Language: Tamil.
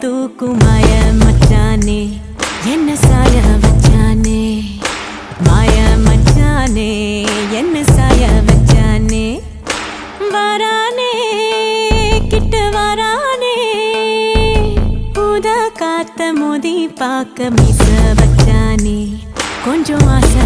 தூக்கும் மாய மச்சானே என்ன சாய வச்சானே மாய மச்சானே என்ன சாய வச்சானே வரானே கிட்ட வரானே பூத காத்த மோதி பார்க்க மீச வச்சானே கொஞ்சம் ஆசை